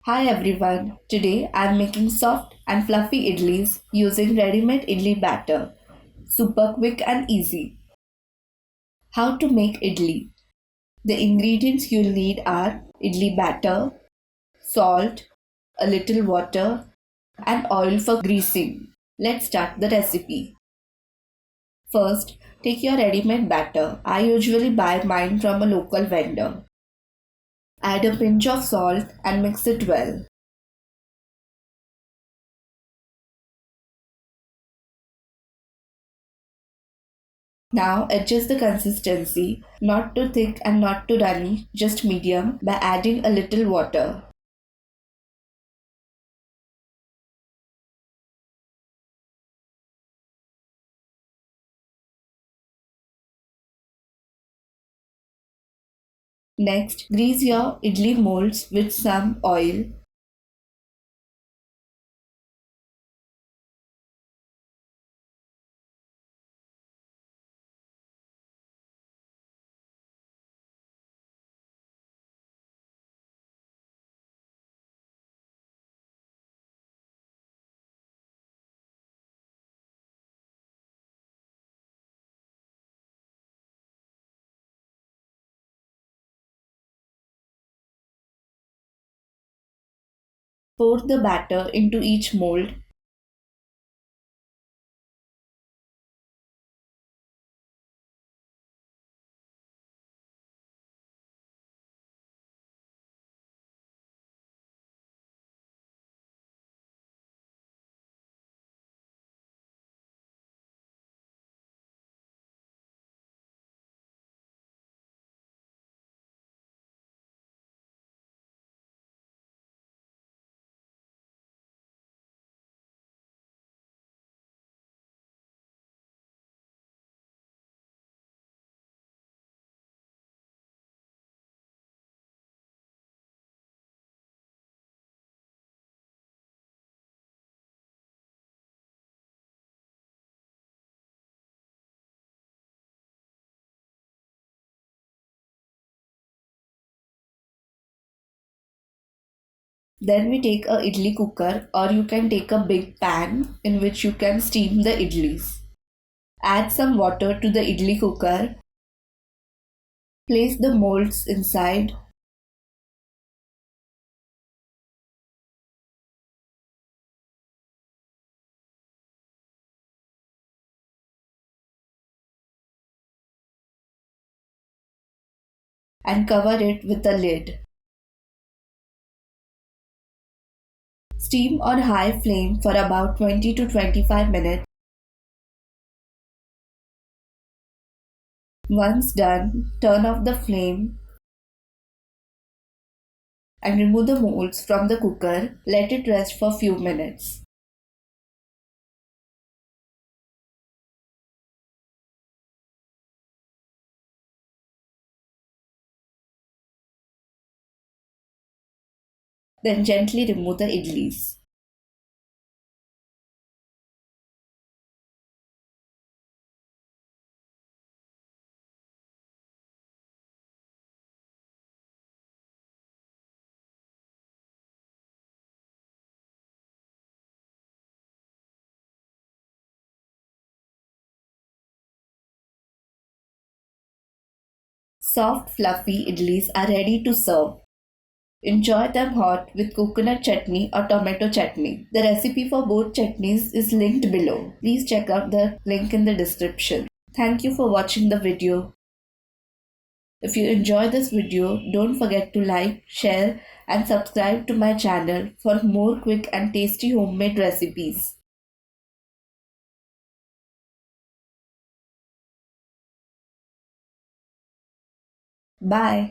Hi everyone, today I am making soft and fluffy idlis using ready-made idli batter. Super quick and easy. How to make idli? The ingredients you'll need are idli batter, salt, a little water, and oil for greasing. Let's start the recipe. First, take your ready-made batter. I usually buy mine from a local vendor. Add a pinch of salt and mix it well. Now adjust the consistency, not too thick and not too runny, just medium, by adding a little water. Next, grease your idli molds with some oil. Pour the batter into each mold Then we take a idli cooker, or you can take a big pan in which you can steam the idlis. Add some water to the idli cooker. Place the molds inside and cover it with a lid. Steam on high flame for about 20 to 25 minutes. Once done, turn off the flame and remove the molds from the cooker. Let it rest for few minutes. Then gently remove the idlis. Soft, fluffy idlis are ready to serve. Enjoy them hot with coconut chutney or tomato chutney. The recipe for both chutneys is linked below. Please check out the link in the description. Thank you for watching the video. If you enjoy this video, don't forget to like, share, and subscribe to my channel for more quick and tasty homemade recipes. Bye.